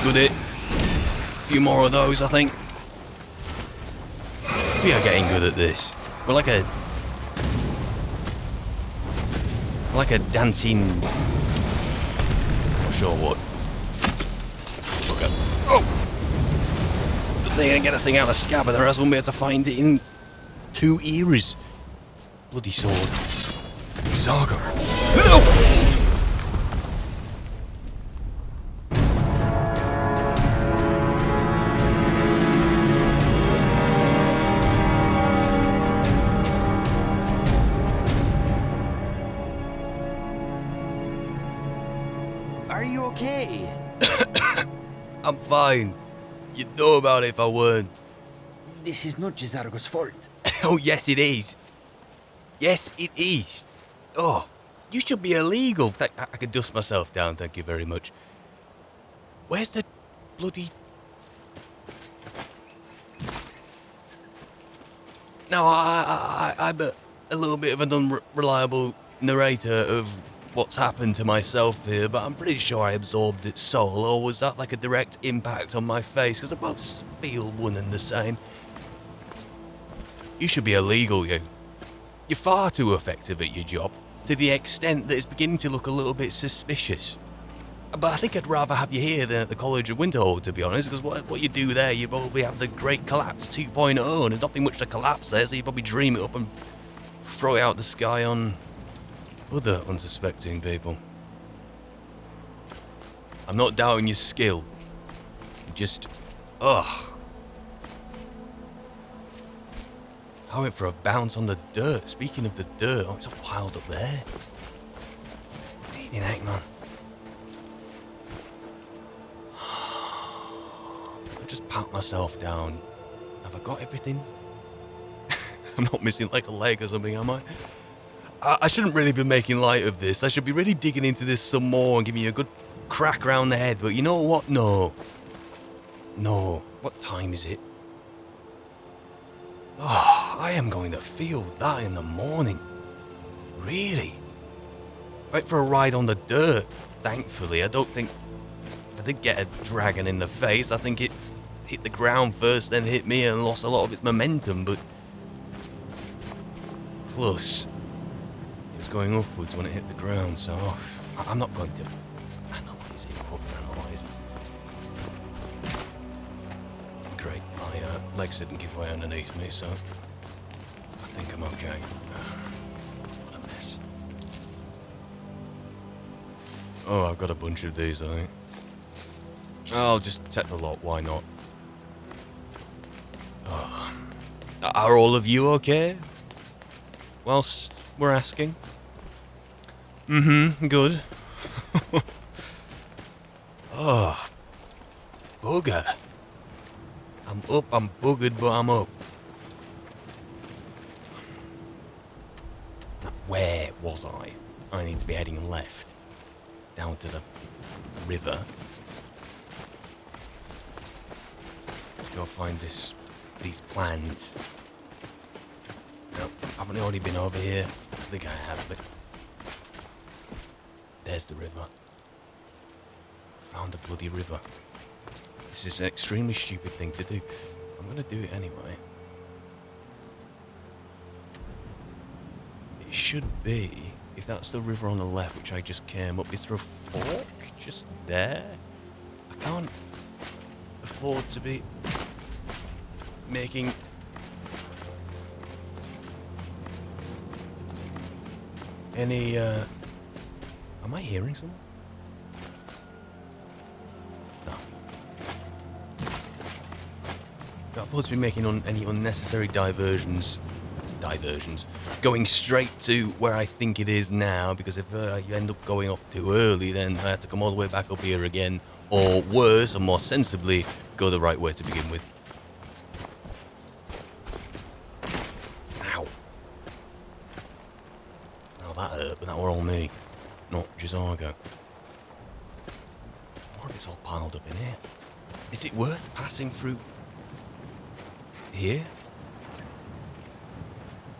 Good hit. A few more of those, I think. We are getting good at this. We're like a dancing. Not sure what. Okay. Oh! Good thing I can get a thing out of scab, otherwise I won't be able to find it in 2 eras. Bloody sword. Zargo. No! Are you okay? I'm fine. You'd know about it if I weren't. This is not Jizargo's fault. Oh, yes, it is. Yes, it is. Oh, you should be illegal. I could dust myself down, thank you very much. Where's the bloody... Now, I'm a little bit of an unreliable narrator of what's happened to myself here, but I'm pretty sure I absorbed its soul, or was that like a direct impact on my face? Because they both feel one and the same. You should be illegal, you. You're far too effective at your job, to the extent that it's beginning to look a little bit suspicious. But I think I'd rather have you here than at the College of Winterhold, to be honest, because what you do there, you probably have the Great Collapse 2.0, and there's nothing much to collapse there, so you probably dream it up and throw it out the sky on other unsuspecting people. I'm not doubting your skill. Just, ugh. I went for a bounce on the dirt. Speaking of the dirt, oh, it's all piled up there. Enact, man. I just pat myself down. Have I got everything? I'm not missing like a leg or something, am I? I shouldn't really be making light of this. I should be really digging into this some more and giving you a good crack around the head. But you know what? No. No. What time is it? Oh, I am going to feel that in the morning. Really? Right for a ride on the dirt. Thankfully, I don't think... If I did get a dragon in the face, I think it hit the ground first, then hit me and lost a lot of its momentum, but... Plus... going upwards when it hit the ground, so I'm not going to analyse it, overanalyse it. Great, my legs didn't give way underneath me, so I think I'm okay. What a mess. Oh, I've got a bunch of these, I think. I'll just take the lot, why not? Oh. Are all of you okay? Whilst we're asking? Good. Oh, bugger. I'm up, I'm buggered, but I'm up. Now, where was I? I need to be heading left. Down to the river. To go find these plans. No, haven't I already been over here? I think I have, but... There's the river. Found the bloody river. This is an extremely stupid thing to do. I'm gonna do it anyway. It should be, if that's the river on the left, which I just came up, is there a fork just there? I can't afford to be making... any, Am I hearing someone? No. Can't afford to be making any unnecessary diversions. Going straight to where I think it is now, because if you end up going off too early, then I have to come all the way back up here again. Or worse, or more sensibly, go the right way to begin with. Ow. Oh, that hurt, but that were all me. Not Jizargo. More of it's all piled up in here. Is it worth passing through here?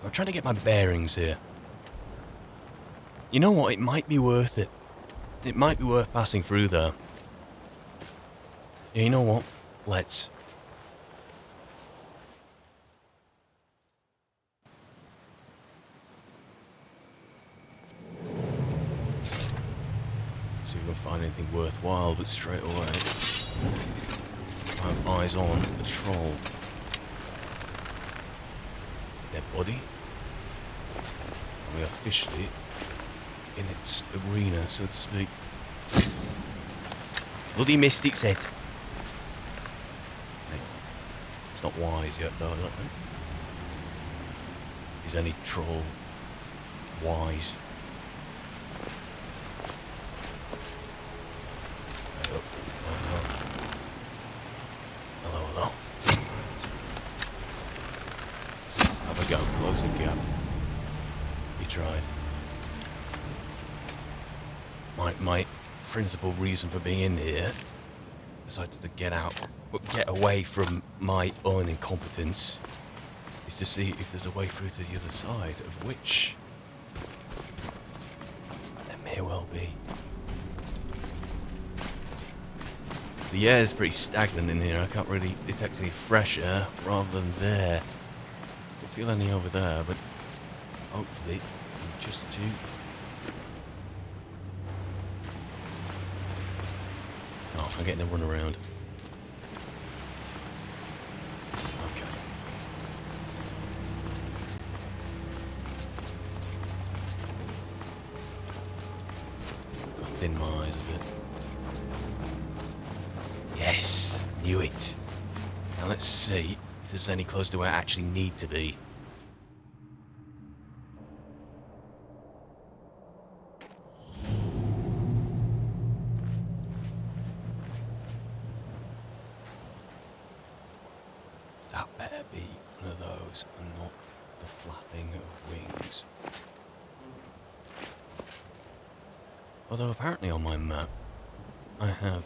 I'm trying to get my bearings here. You know what? It might be worth it. It might be worth passing through there. Yeah, you know what? Let's. See if we can find anything worthwhile, but straight away, I have eyes on the troll. Dead body. And we are officially in its arena, so to speak. Bloody missed its head. It's not wise yet, though, I don't think. Is any troll wise? Hey up. Hello, hello. Have a go, close the gap. You tried. My principal reason for being in here, besides to get away from my own incompetence, is to see if there's a way through to the other side, of which there may well be. The air's pretty stagnant in here. I can't really detect any fresh air rather than there. Don't feel any over there, but hopefully in just two. Oh, I'm getting a run around. Okay. Got to thin my eyes a bit. Yes, knew it. Now let's see if there's any closer to where I actually need to be. That better be one of those and not the flapping of wings. Although apparently on my map I have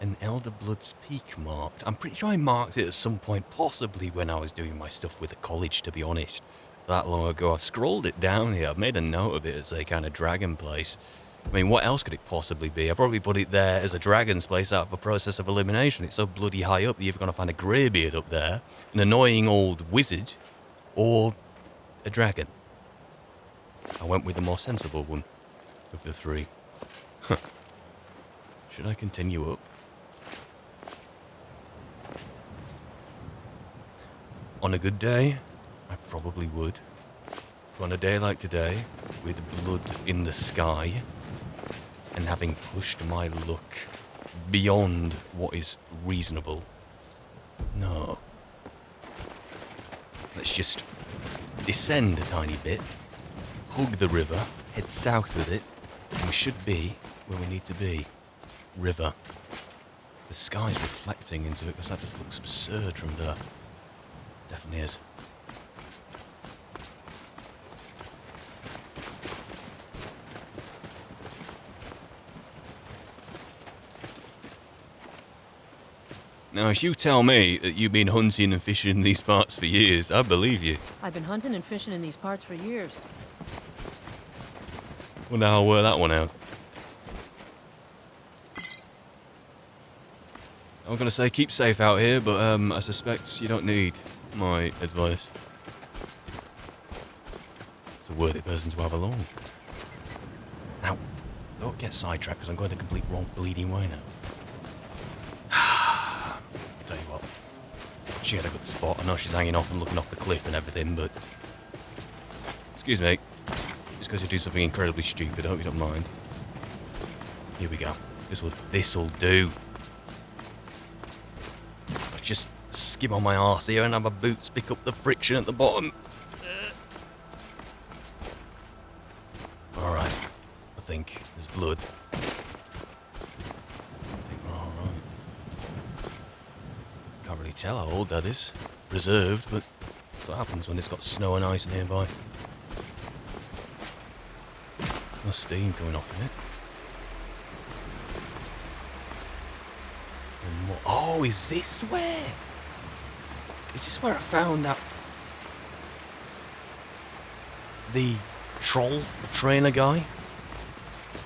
an Elder Blood's Peak marked. I'm pretty sure I marked it at some point, possibly when I was doing my stuff with the college, to be honest. That long ago. I scrolled it down here. I've made a note of it as a kind of dragon place. I mean, what else could it possibly be? I probably put it there as a dragon's place out of a process of elimination. It's so bloody high up that you're going to find a greybeard up there, an annoying old wizard, or a dragon. I went with the more sensible one of the three. Should I continue up? On a good day, I probably would. But on a day like today, with blood in the sky, and having pushed my luck beyond what is reasonable, no. Let's just descend a tiny bit, hug the river, head south with it, and we should be where we need to be. River. The sky's reflecting into it because that just looks absurd from there. Definitely is. Now, as you tell me that you've been hunting and fishing in these parts for years, I believe you. I've been hunting and fishing in these parts for years. Wonder how I'll work that one out. I'm going to say keep safe out here, but I suspect you don't need my advice. It's a worthy person to have along. Now, don't get sidetracked because I'm going the complete wrong bleeding way now. Tell you what, she had a good spot. I know she's hanging off and looking off the cliff and everything, but... Excuse me. Just because you do something incredibly stupid, I hope you don't mind. Here we go. This'll do. Just skim on my arse here and have my boots pick up the friction at the bottom. Alright. I think there's blood. I think we're alright. Can't really tell how old that is. Preserved, but that's what happens when it's got snow and ice nearby. No steam coming off of it. Oh, is this where? Is this where I found that... the troll trainer guy?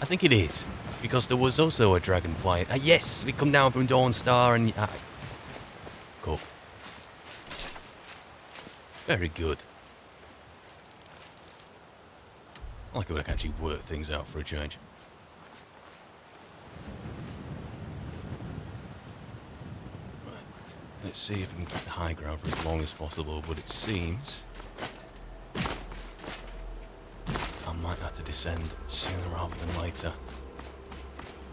I think it is. Because there was also a dragonfly. Yes, we come down from Dawnstar and... cool. Very good. I like it when I can actually work things out for a change. Right. Let's see if we can keep the high ground for as long as possible, but it seems... I might have to descend sooner rather than later.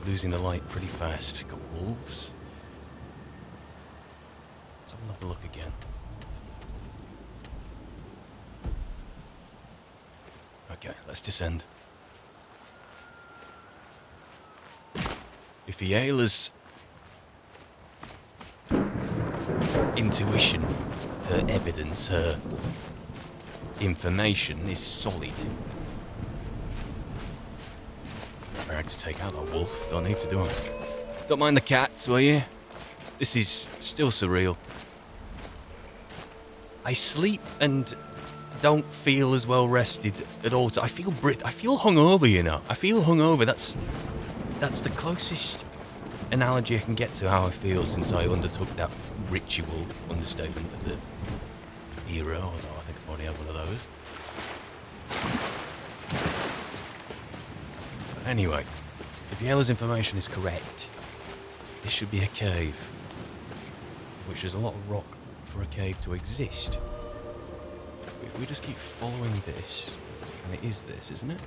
Losing the light pretty fast. Got wolves. Let's have another look again. Okay, let's descend. If Yayla's intuition, her evidence, her information is solid, I had to take out that wolf. Don't need to do it. Don't mind the cats, will you? This is still surreal. I sleep and don't feel as well rested at all. I feel hungover, you know. I feel hungover. That's the closest analogy I can get to how I feel since I undertook that ritual understatement of the era. Although I think I've already had one of those. But anyway, if Yellow's information is correct, this should be a cave, which is a lot of rock for a cave to exist. If we just keep following this, and it is this, isn't it?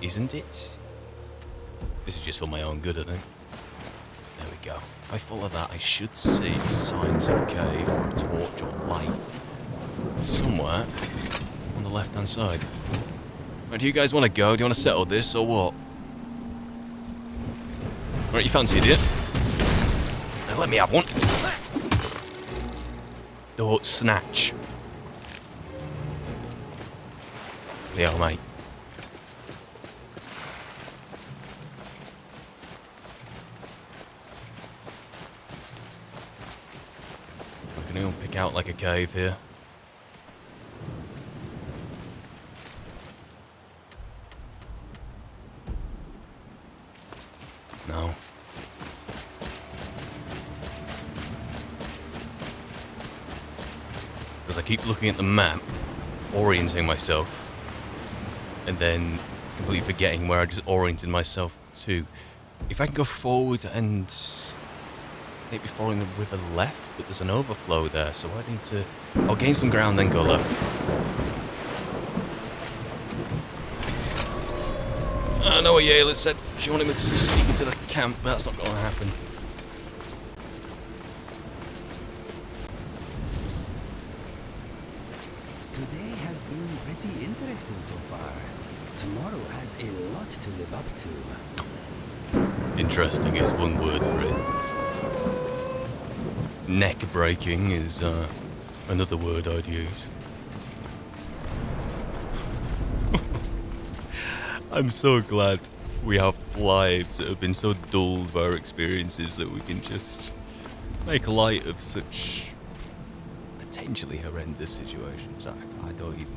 Isn't it? This is just for my own good, I think. There we go. If I follow that, I should see signs of a cave or a torch or light somewhere on the left-hand side. Right, do you guys want to go? Do you want to settle this, or what? Right, you fancy it? Now let me have one. Don't snatch. Yeah, mate. I can even pick out like a cave here. No. Because I keep looking at the map, orienting myself, and then completely forgetting where I just oriented myself to. If I can go forward and maybe following the river left, but there's an overflow there, so I need to... I'll gain some ground, then go left. I know what Yayla said. She wanted me to sneak into the camp, but that's not going to happen. Today has been pretty interesting so far. Tomorrow has a lot to live up to. Interesting is one word for it. Neck-breaking is another word I'd use. I'm so glad we have lives that have been so dulled by our experiences that we can just make light of such potentially horrendous situations. I don't even...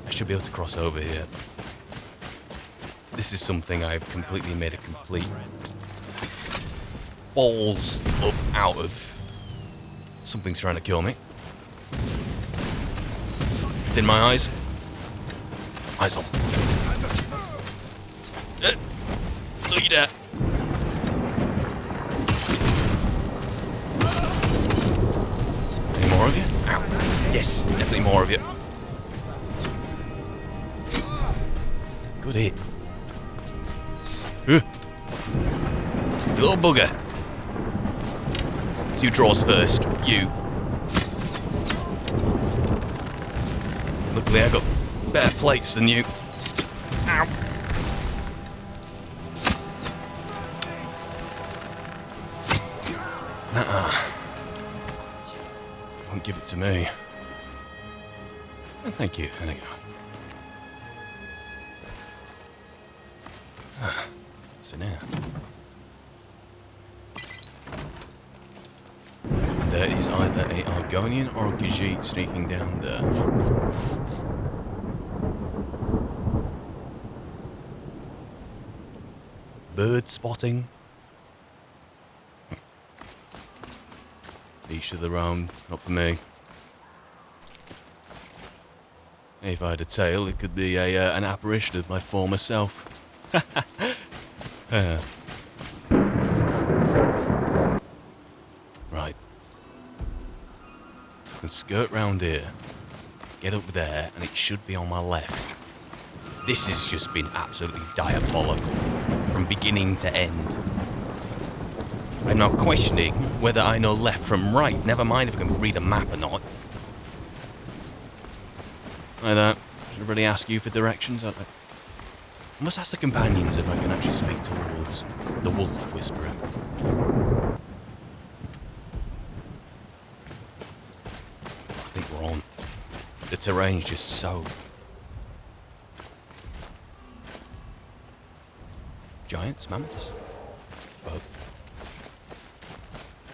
I should be able to cross over here. This is something I've completely made a complete balls up out of. Something's trying to kill me. In my eyes. Eyes on. Don't you dare. Any more of you? Ow. Yes, definitely more of you. Good hit. You little bugger. So you draws first. You. Luckily I got better plates than you. Ow. Won't give it to me. Oh, thank you. There you go. So now. there is either a Argonian or a Khajiit sneaking down there. Bird spotting. Each to their own, not for me. If I had a tail, it could be an apparition of my former self. Right. So I can skirt round here, get up there, and it should be on my left. This has just been absolutely diabolical, from beginning to end. I'm now questioning whether I know left from right, never mind if I can read a map or not. Like that. Should I really ask you for directions? I must ask the companions if I can actually speak to wolves. The wolf whisperer. I think we're on. The terrain's just so... Giants? Mammoths? Both.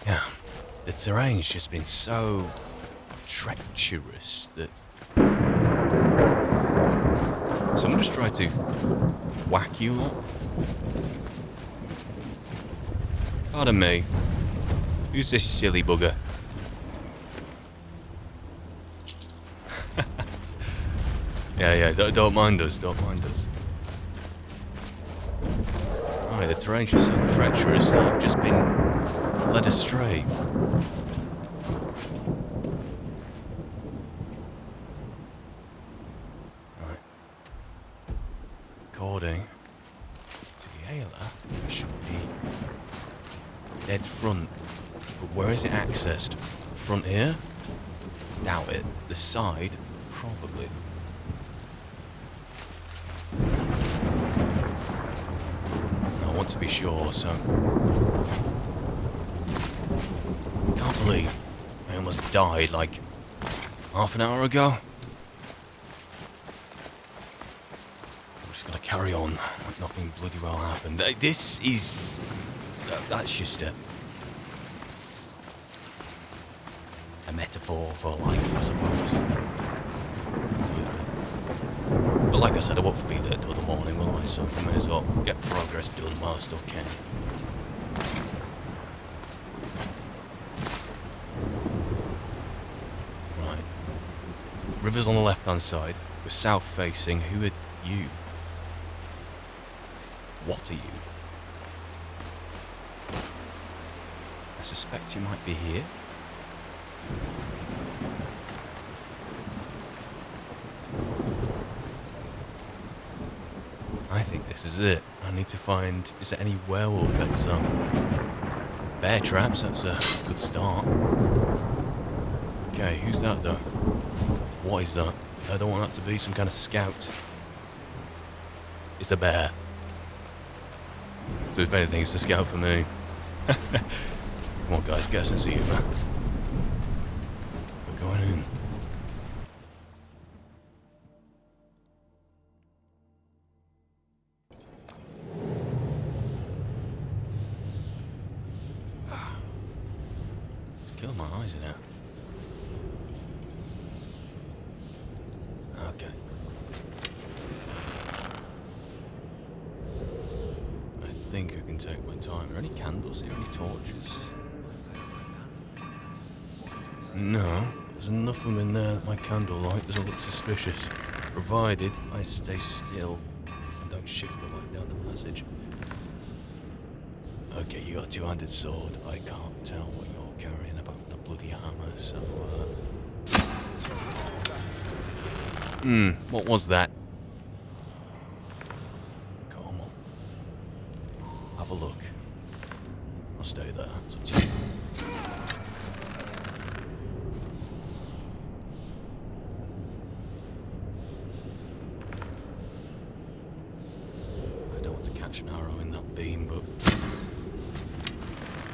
Yeah. The terrain's just been so... treacherous that... Someone just tried to whack you lot? Pardon me. Who's this silly bugger? yeah, don't mind us, don't mind us. Alright, the terrain's just so treacherous that I've just been led astray. According to the Ayla, it should be dead front. But where is it accessed? Front here? Doubt it. The side? Probably. I want to be sure, so... I can't believe I almost died like half an hour ago. Carry on like nothing bloody well happened. This is... that's just a metaphor for life, I suppose. Completely. But like I said, I won't feel it until the morning, will I? So I may as well get progress done while I still can. Right. River's on the left-hand side. We're south-facing. Who are you? What are you? I suspect you might be here. I think this is it. I need to find... is there any werewolf heads up? Bear traps, that's a good start. Okay, who's that though? What is that? I don't want that to be some kind of scout. It's a bear. So if anything, it's a scout for me. Come on guys, get a sense of humour. We're going in. It's killing my eyes in it. Okay. I think I can take my time. Are there any candles here? Any torches? No. There's enough of them in there that my candlelight doesn't look suspicious. Provided I stay still and don't shift the light down the passage. Okay, you got a two-handed sword. I can't tell what you're carrying apart from a bloody hammer, so... what was that? Come on. Have a look. I'll stay there. It's up to you. I don't want to catch an arrow in that beam, but...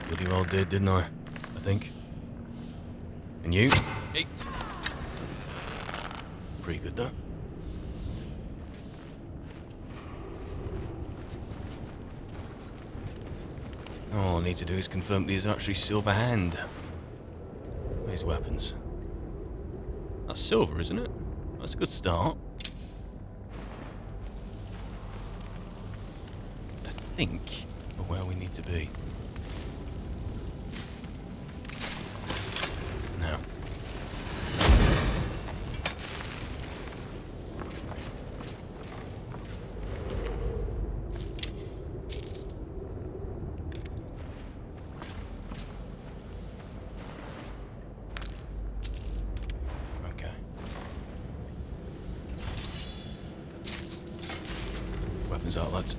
bloody well did, didn't I? I think. And you? Hey. Pretty good, though. All I need to do is confirm these are actually silver hand. these weapons. That's silver, isn't it? That's a good start. I think we're where we need to be. Now. Okay. Weapons outlets.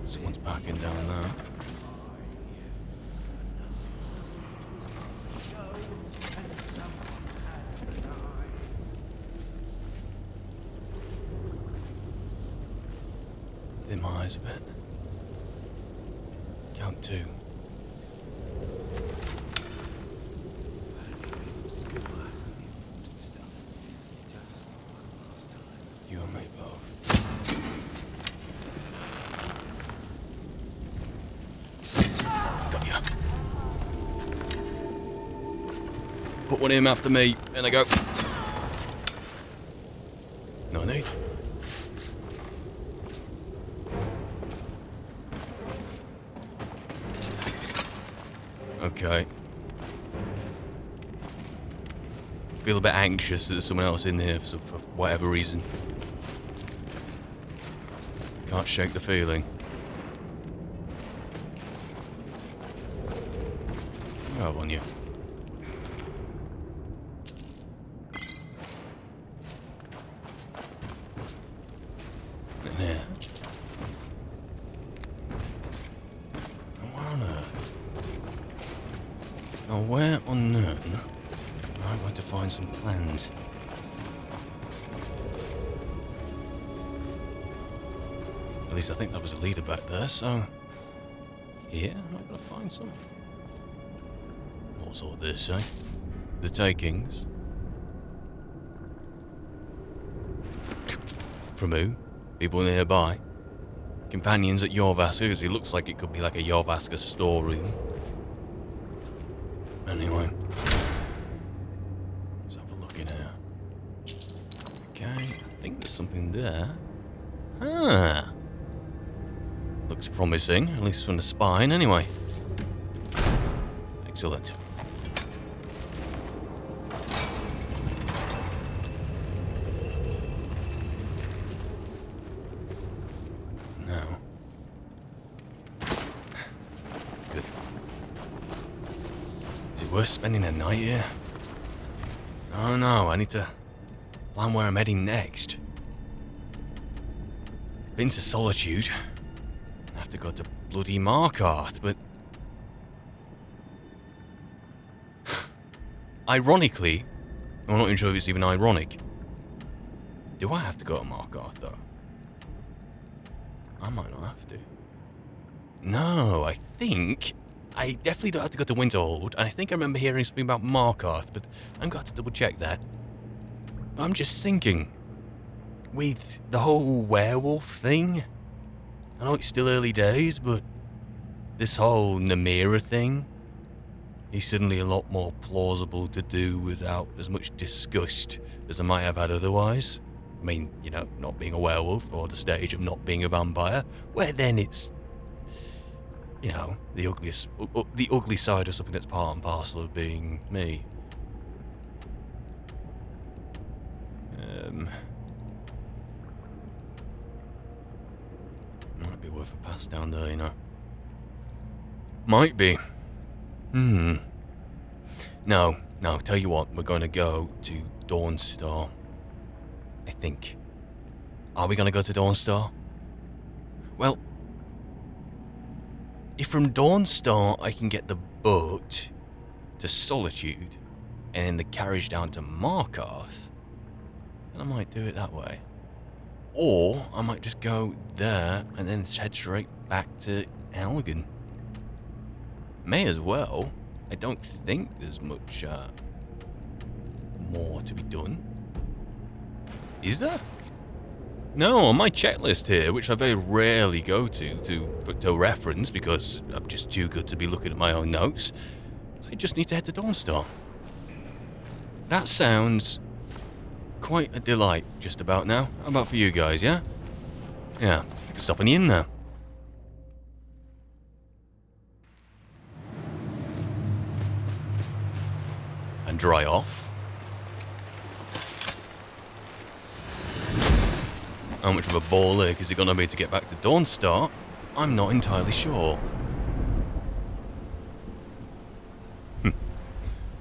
Someone's backing down there. Dim my eyes a bit. Count 2. Some scuba and stuff. Just one last time. You and me both. Got ya. Put one in after me, and I go. No need. Okay. Feel a bit anxious that there's someone else in here for whatever reason. Can't shake the feeling. I have on you. In here. Where on earth? Now where on earth am I going to find some plans? At least I think there was a leader back there, so... Here, am I going to find some? What's all this, eh? The takings? From who? People nearby? Companions at Jorvaska, because it looks like it could be like a Jorvaska storeroom. Anyway. Let's have a look in here. Okay, I think there's something there. Ah! Looks promising, at least from the spine, anyway. Excellent. Now. Good. Is it worth spending a night here? Oh no, I need to plan where I'm heading next. Been to Solitude. I have to go to bloody Markarth, but... Ironically, I'm not even sure if it's even ironic. Do I have to go to Markarth, though? I might not have to. No, I think... I definitely don't have to go to Winterhold, and I think I remember hearing something about Markarth, but I'm going to have to double check that. But I'm just thinking, with the whole werewolf thing, I know it's still early days, but this whole Namira thing is suddenly a lot more plausible to do without as much disgust as I might have had otherwise. I mean, you know, not being a werewolf or the stage of not being a vampire, where then it's, you know, the ugly side of something that's part and parcel of being me. Might be worth a pass down there, you know. Might be. No, tell you what, we're going to go to Dawnstar. I think. Are we going to go to Dawnstar? Well, if from Dawnstar I can get the boat to Solitude and then the carriage down to Markarth, then I might do it that way. Or I might just go there and then head straight back to Elgin. May as well. I don't think there's much more to be done. Is there? No, on my checklist here, which I very rarely go to reference because I'm just too good to be looking at my own notes, I just need to head to Dawnstar. That sounds quite a delight just about now. How about for you guys, yeah? Yeah, I can stop any in there. And dry off. How much of a ball ache is it going to be to get back to Dawnstar? I'm not entirely sure.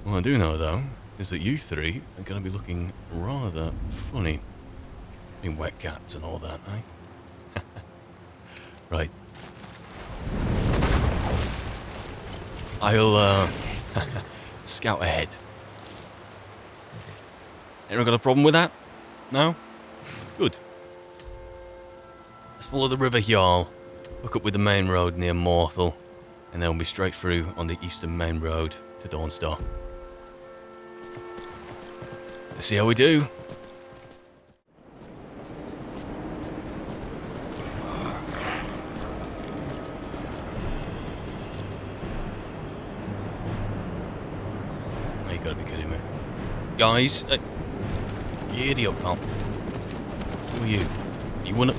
What I do know, though, is that you three are going to be looking rather funny. In wet cats and all that, eh? Right. I'll, scout ahead. Anyone got a problem with that? No? Good. Let's follow the River Jarl, hook up with the main road near Morthal, and then we'll be straight through on the eastern main road to Dawnstar. Let's see how we do. Oh, you gotta be kidding me. Guys, you idiot, pal. Who are you? You wanna...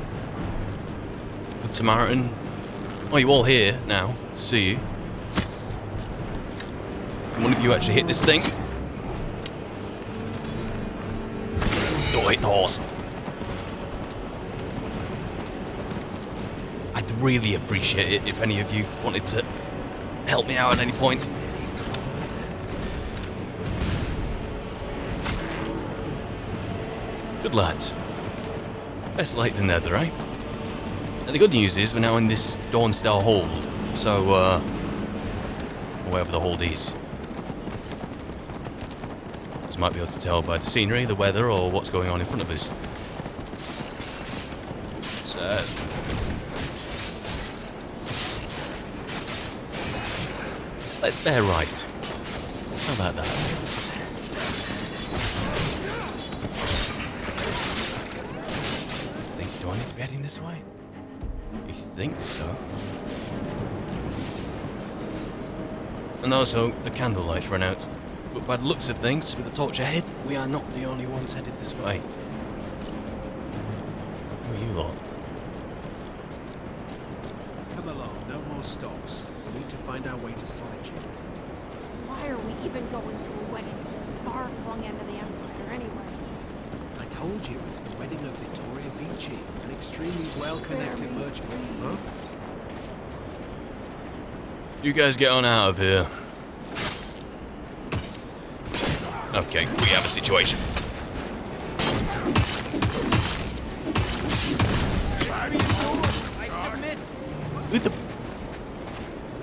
Good Samaritan? Oh, you all here now. Good to see you. Can one of you actually hit this thing? Don't hit the horse. I'd really appreciate it if any of you wanted to help me out at any point. Good lads. Best late than never, eh? And the good news is we're now in this Dawnstar hold, so, wherever the hold is. You might be able to tell by the scenery, the weather, or what's going on in front of us. So... let's bear right. How about that? Do I need to be heading this way? You think so? And also, the candlelight's run out. But by the looks of things, with the torch ahead, we are not the only ones headed this way. Who are you lot? Come along, no more stops. We need to find our way to Solitude. Why are we even going to a wedding in this far-flung end of the Empire, anyway? I told you, it's the wedding of Vittoria Vici, an extremely well-connected merchant. Huh? You guys get on out of here. Okay, we have a situation. I submit. Who the...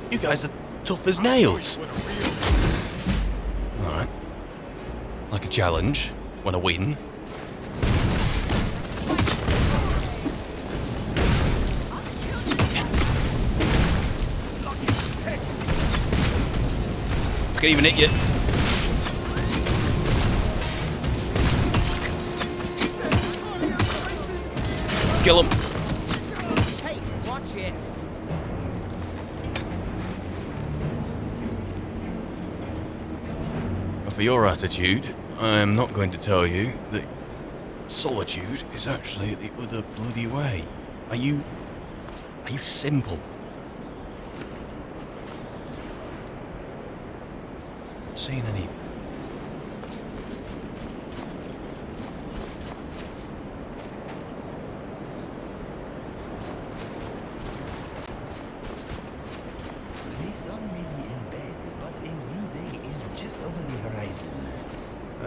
You guys are tough as nails. Alright. Like a challenge, when I win. I can't even hit you. Kill him. Hey, watch it. For your attitude, I am not going to tell you that solitude is actually the other bloody way. Are you simple? Not seeing any. The sun may be in bed, but a new day is just over the horizon.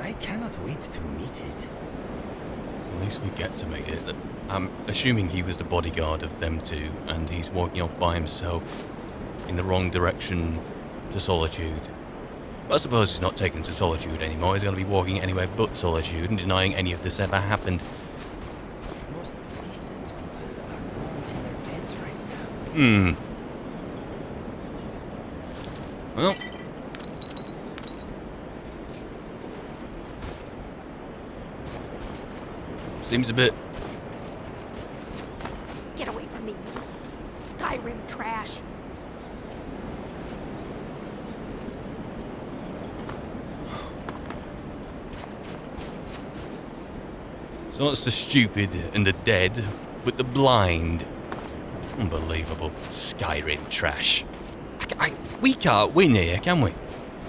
I cannot wait to meet it. At least we get to meet it. I'm assuming he was the bodyguard of them two, and he's walking off by himself in the wrong direction to Solitude. But I suppose he's not taken to Solitude anymore. He's going to be walking anywhere but Solitude and denying any of this ever happened. Most decent people are warm in their beds right now. Well. Seems a bit Skyrim trash. So it's the stupid and the dead, but the blind. Unbelievable. Skyrim trash. We can't win here, can we?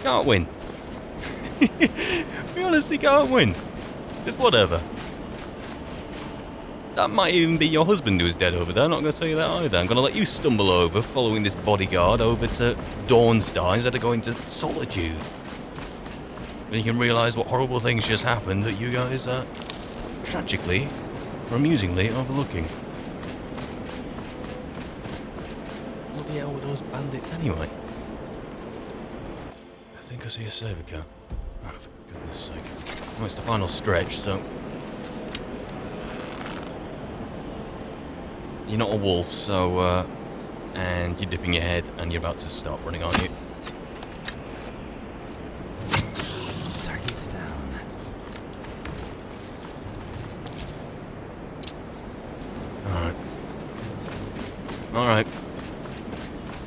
Can't win. We honestly can't win. It's whatever. That might even be your husband who's dead over there. I'm not going to tell you that either. I'm going to let you stumble over, following this bodyguard over to Dawnstar instead of going to Solitude. Then you can realise what horrible things just happened that you guys are tragically or amusingly overlooking. What the hell were those bandits anyway? I think I see a saber cat. Oh, for goodness sake. Well, it's the final stretch, so... You're not a wolf, so, and you're dipping your head and you're about to start running, aren't you? Target down. Alright. Alright.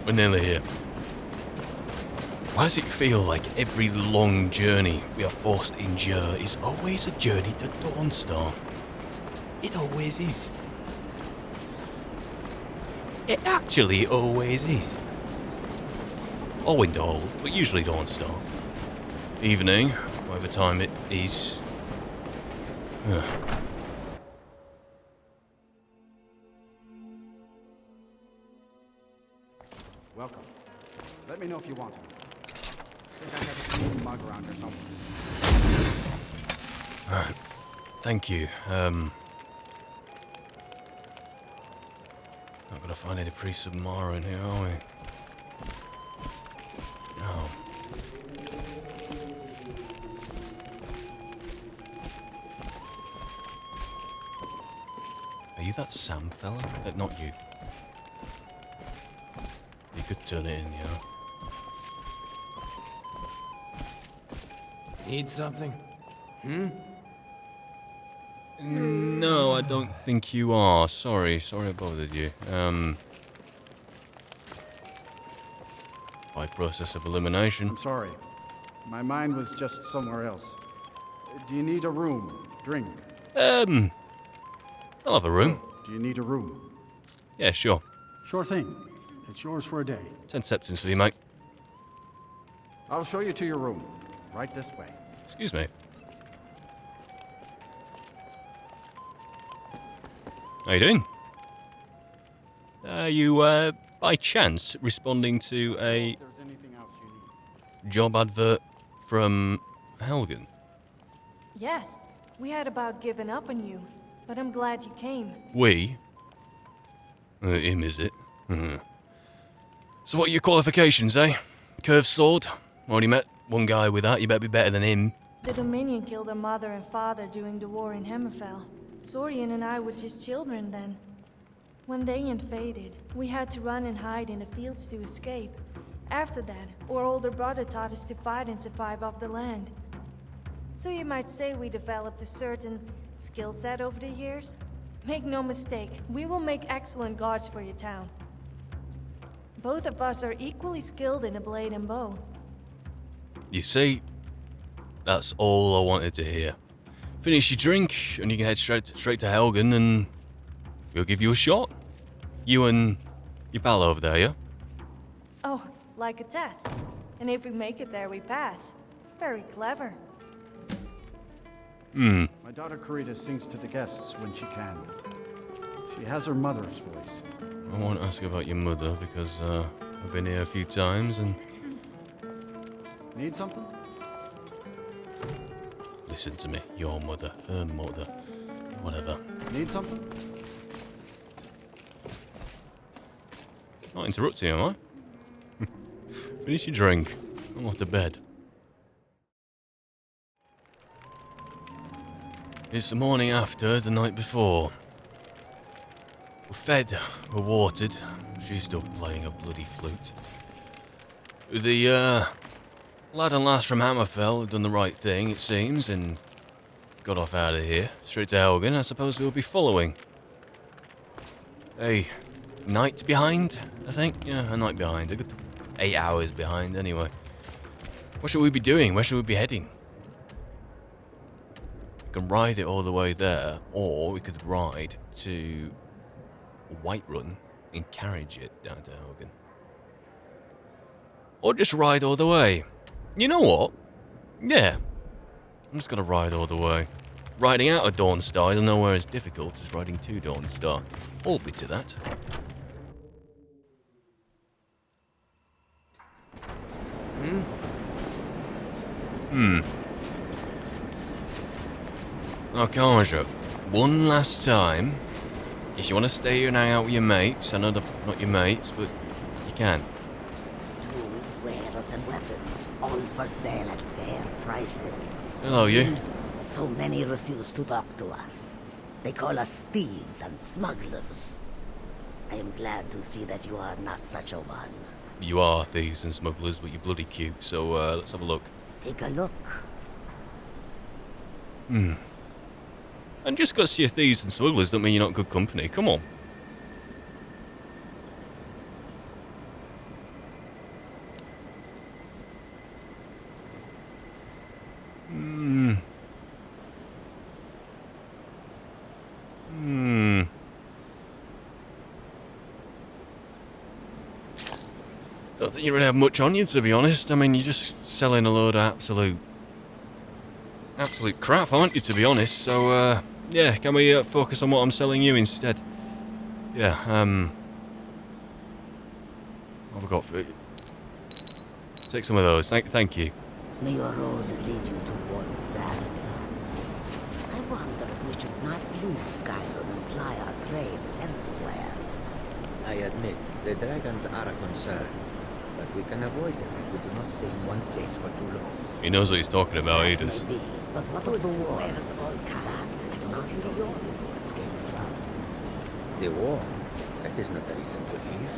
We're nearly here. Why does it feel like every long journey we are forced to endure is always a journey to Dawnstar? It always is. It actually always is. Or Winterhold, but usually Dawnstar. Evening, whatever time it is. Welcome. Let me know if you want him. I think I have a clean mug around here somewhere. Thank you. Not gonna find any priests of Mara in here, are we? No. Are you that Sam fella? Not you. You could turn it in, you know. Need something? No, I don't think you are. Sorry I bothered you. By process of elimination. I'm sorry. My mind was just somewhere else. Do you need a room? Drink? I'll have a room. Do you need a room? Yeah, sure. Sure thing. It's yours for a day. 10 septons for you, mate. I'll show you to your room. Right this way. Excuse me. How you doing? Are you, by chance, responding to a If there's anything else you need. job advert from Helgen? Yes, we had about given up on you, but I'm glad you came. We? Him, is it? So what are your qualifications, eh? Curved sword? Already met one guy with that, you better be better than him. The Dominion killed our mother and father during the war in Hammerfell. Sorian and I were just children then. When they invaded, we had to run and hide in the fields to escape. After that, our older brother taught us to fight and survive off the land. So you might say we developed a certain skill set over the years. Make no mistake, we will make excellent guards for your town. Both of us are equally skilled in a blade and bow. You see, that's all I wanted to hear. Finish your drink, and you can head straight to Helgen, and we'll give you a shot. You and your pal over there, yeah? Oh, like a test. And if we make it there, we pass. Very clever. My daughter Karita sings to the guests when she can. She has her mother's voice. I want to ask about your mother, because I've been here a few times, and... Need something? Listen to me, your mother, her mother, whatever. Need something? Not interrupting you, am I? Finish your drink. I'm off to bed. It's the morning after the night before. We're fed, we're watered. She's still playing a bloody flute. The lad and lass from Hammerfell have done the right thing, it seems, and got off out of here. Straight to Helgen, I suppose we'll be following. Hey, night behind, I think. Yeah, a night behind. A good 8 hours behind, anyway. What should we be doing? Where should we be heading? We can ride it all the way there, or we could ride to Whiterun and carriage it down to Hogan. Or just ride all the way. You know what? Yeah. I'm just gonna ride all the way. Riding out of Dawnstar, I don't know where it's difficult as riding to Dawnstar. Hold me to that. Arcanja, one last time. If you want to stay here and hang out with your mates, I know they're not your mates, but you can. Tools, wares, and weapons, all for sale at fair prices. Hello, you. So many refuse to talk to us. They call us thieves and smugglers. I am glad to see that you are not such a one. You are thieves and smugglers, but you're bloody cute, so let's have a look. Take a look. And just because you're thieves and smugglers don't mean you're not good company. Come on. Don't think you really have much on you, to be honest. I mean, you're just selling a load of absolute crap, aren't you, to be honest? So, yeah, can we focus on what I'm selling you instead? Yeah, what have I got for you? Take some of those, thank you. May your road lead you to warm sands. I wonder if we should not leave Skyrim and ply our trade elsewhere. I admit, the dragons are a concern, but we can avoid them if we do not stay in one place for too long. He knows what he's talking about, he does. Maybe, but what of the war? All that is not so easy to escape from. The war? That is not a reason to leave.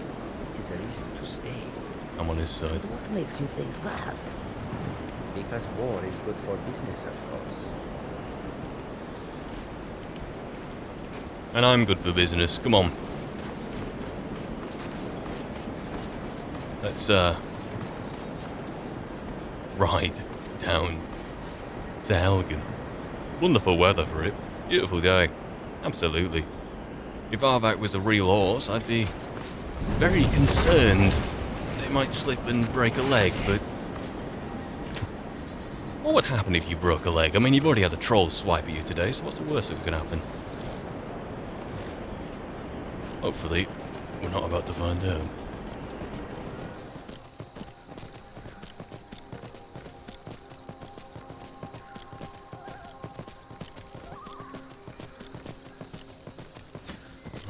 It is a reason to stay. I'm on his side. What makes you think that? Because war is good for business, of course. And I'm good for business, come on. Let's, ride down to Helgen. Wonderful weather for it. Beautiful day. Absolutely. If Arvak was a real horse, I'd be very concerned they might slip and break a leg, but what would happen if you broke a leg? I mean, you've already had a troll swipe at you today, so what's the worst that could happen? Hopefully, we're not about to find out.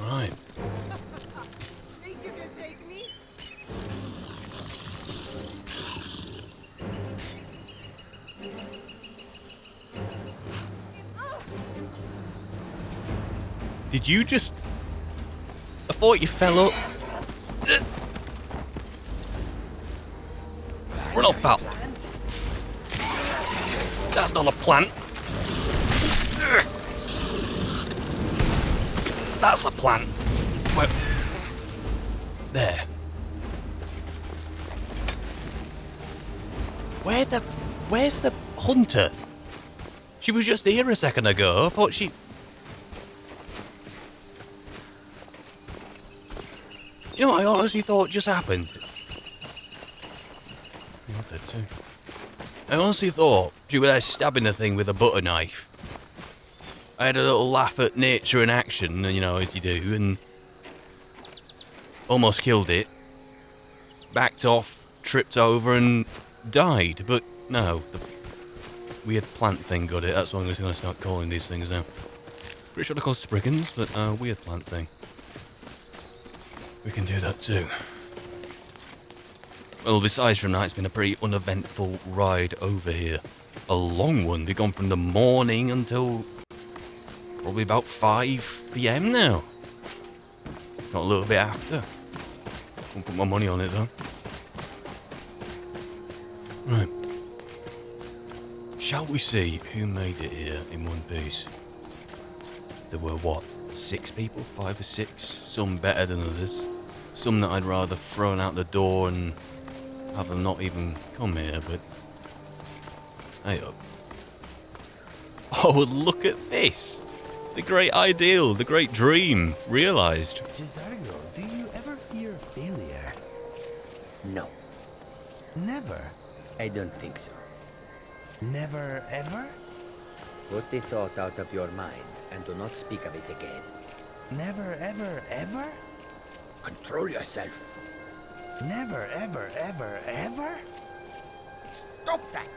Right. Think you can take me? Did you just... I thought you fell up. Run off, pal. That's not a plant. That's a plant. Where? There. Where's the hunter? She was just here a second ago. I thought she... You know what I honestly thought just happened? You're dead too. I honestly thought she was there stabbing the thing with a butter knife. I had a little laugh at nature in action, you know, as you do, and almost killed it. Backed off, tripped over, and died. But no, the weird plant thing got it. That's what I'm just going to start calling these things now. Pretty sure they're called spriggans, but weird plant thing. We can do that too. Well, besides from that, it's been a pretty uneventful ride over here. A long one. We've gone from the morning until probably about 5 PM now. Not a little bit after. Won't put my money on it though. Right. Shall we see who made it here in one piece? There were what? 6 people, 5 or 6. Some better than others. Some that I'd rather thrown out the door and have them not even come here, but hey up. Oh, look at this! The great ideal, the great dream, realised. Jazargo, do you ever fear failure? No, Never. I don't think so. Never ever? Put the thought out of your mind and do not speak of it again. Never ever ever? Control yourself. Never ever ever ever? Stop that!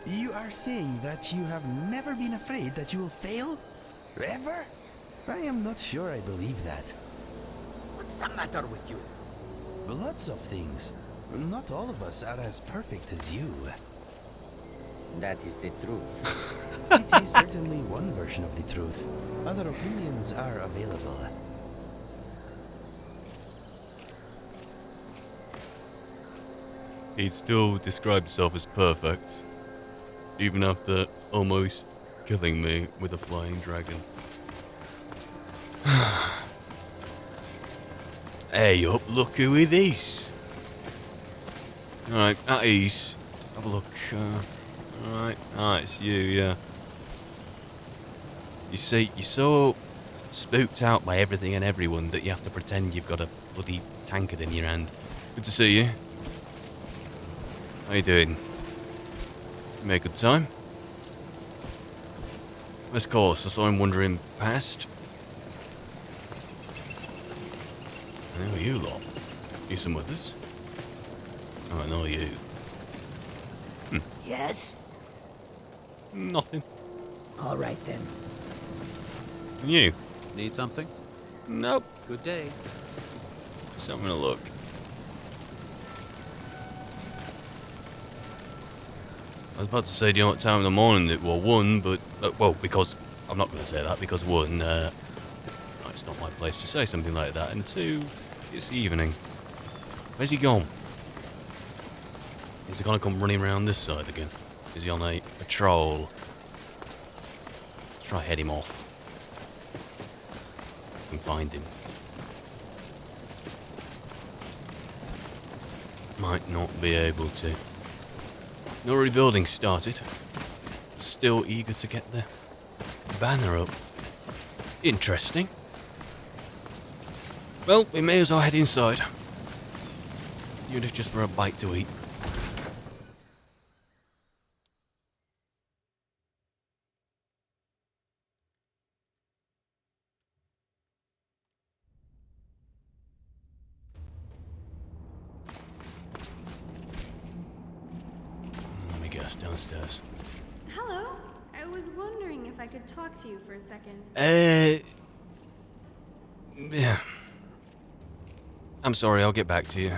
You are saying that you have never been afraid that you will fail? Ever? I am not sure I believe that. What's the matter with you? Lots of things. Not all of us are as perfect as you. That is the truth. It is certainly one version of the truth. Other opinions are available. He'd still describe himself as perfect, even after almost killing me with a flying dragon. Hey up, look who it is. Alright, at ease. Have a look. Alright, it's you, yeah. You see, you're so spooked out by everything and everyone that you have to pretend you've got a bloody tankard in your hand. Good to see you. How you doing? You made a good time? Of course, I saw him wandering past. And who are you lot? You some others? Oh, I know you. Yes? Nothing. All right then. And you? Need something? Nope. Good day. Just having a look. I was about to say, do you know what time of the morning it was? 1, but... well, because... I'm not going to say that, because 1, no, it's not my place to say something like that. And 2, it's evening. Where's he gone? Is he going to come running around this side again? Is he on a patrol? Let's try head him off. I can find him. Might not be able to. No rebuilding started. Still eager to get the banner up. Interesting. Well, we may as well head inside. Even if just for a bite to eat. Let me get us downstairs. Hello. I was wondering if I could talk to you for a second. Yeah. I'm sorry, I'll get back to you.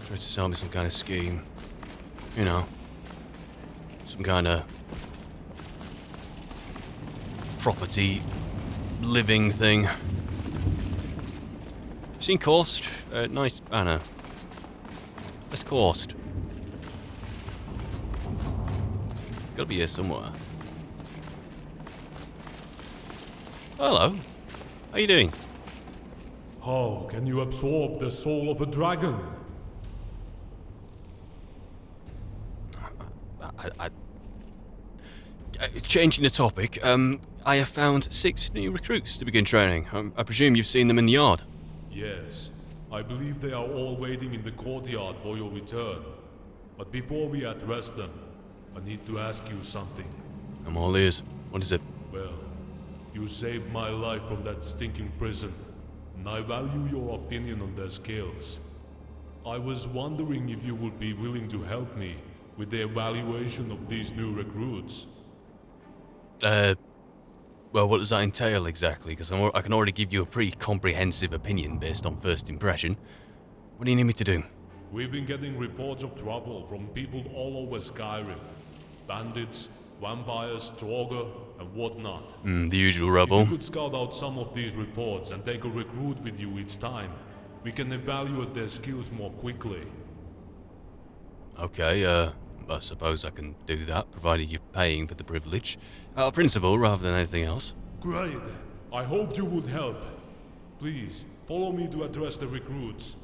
Try to sell me some kind of scheme. You know. Some kind of property living thing. Seen Coast? Nice banner. Where's Coast? Gotta be here somewhere. Hello. How you doing? How can you absorb the soul of a dragon? Changing the topic, I have found 6 new recruits to begin training. I presume you've seen them in the yard? Yes, I believe they are all waiting in the courtyard for your return. But before we address them, I need to ask you something. I'm all ears. What is it? Well, you saved my life from that stinking prison, and I value your opinion on their skills. I was wondering if you would be willing to help me with the evaluation of these new recruits. Well, what does that entail exactly? Because I can already give you a pretty comprehensive opinion based on first impression. What do you need me to do? We've been getting reports of trouble from people all over Skyrim. Bandits, vampires, Draugr, and whatnot. The usual rubble. If you could scout out some of these reports and take a recruit with you each time, we can evaluate their skills more quickly. Okay, I suppose I can do that, provided you're paying for the privilege. Out of principle, rather than anything else. Great. I hoped you would help. Please, follow me to address the recruits.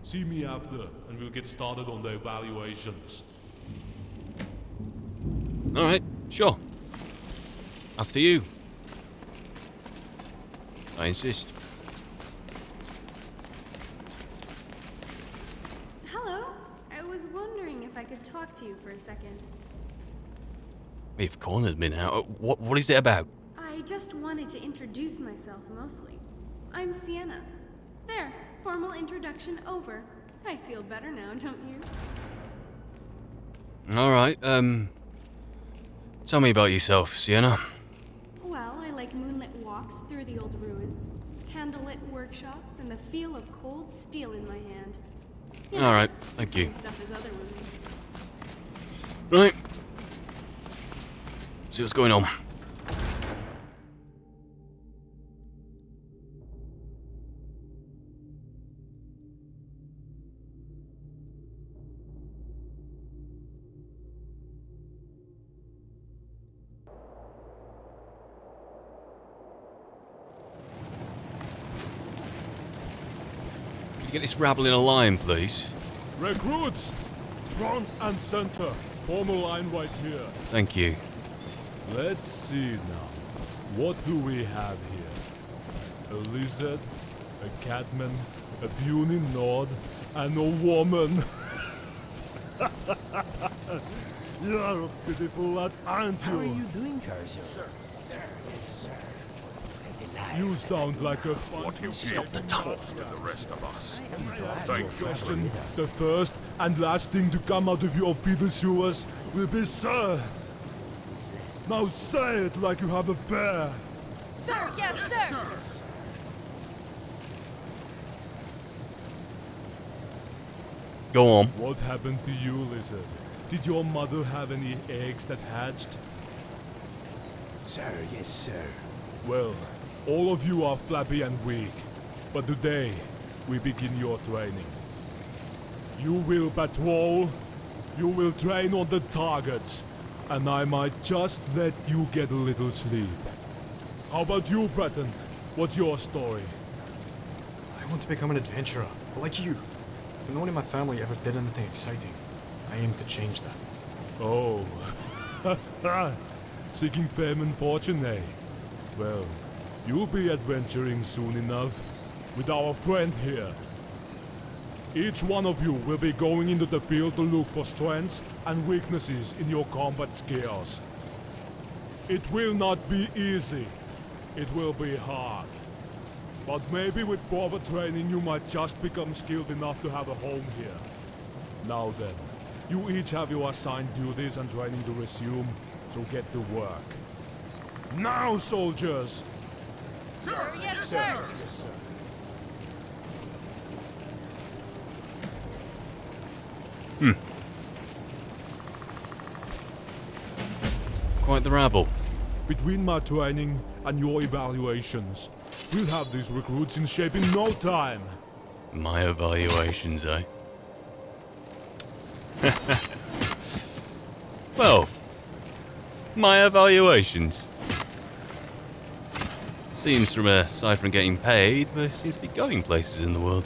See me after, and we'll get started on the evaluations. Alright, sure. After you. I insist. Hello. I was wondering if I could talk to you for a second. You've cornered me now. What is it about? I just wanted to introduce myself mostly. I'm Sienna. There, formal introduction over. I feel better now, don't you? Alright, tell me about yourself, Sienna. Well, I like moonlit walks through the old ruins, candlelit workshops, and the feel of cold steel in my hand. You know, Alright, thank the same you. stuff as other women. Right. See what's going on. Can you get this rabble in a line, please? Recruits! Front and center. Form a line right here. Thank you. Let's see now. What do we have here? A lizard, a catman, a puny nod, and a woman. You're a pitiful lad, aren't you? How are you doing, Carzo? Sir, yes, sir. You sound like a Stop the tongue. the rest of us. Thank Question, the first and last thing to come out of your fetal sewers will be sir. Now say it like you have a bear. Sir, yes, sir! Go on. What happened to you, lizard? Did your mother have any eggs that hatched? Sir, yes, sir. Well, all of you are flabby and weak, but today we begin your training. You will patrol, you will train on the targets, and I might just let you get a little sleep. How about you, Breton? What's your story? I want to become an adventurer, like you. But no one in my family ever did anything exciting. I aim to change that. Oh. Seeking fame and fortune, eh? Well, you'll be adventuring soon enough with our friend here. Each one of you will be going into the field to look for strengths and weaknesses in your combat skills. It will not be easy. It will be hard. But maybe with proper training you might just become skilled enough to have a home here. Now then, you each have your assigned duties and training to resume, so get to work. Now, soldiers! Sir, yes, sir! Yes, sir. Quite the rabble. Between my training and your evaluations, we'll have these recruits in shape in no time. My evaluations, eh? Well, my evaluations. Seems from aside from getting paid, there seems to be going places in the world.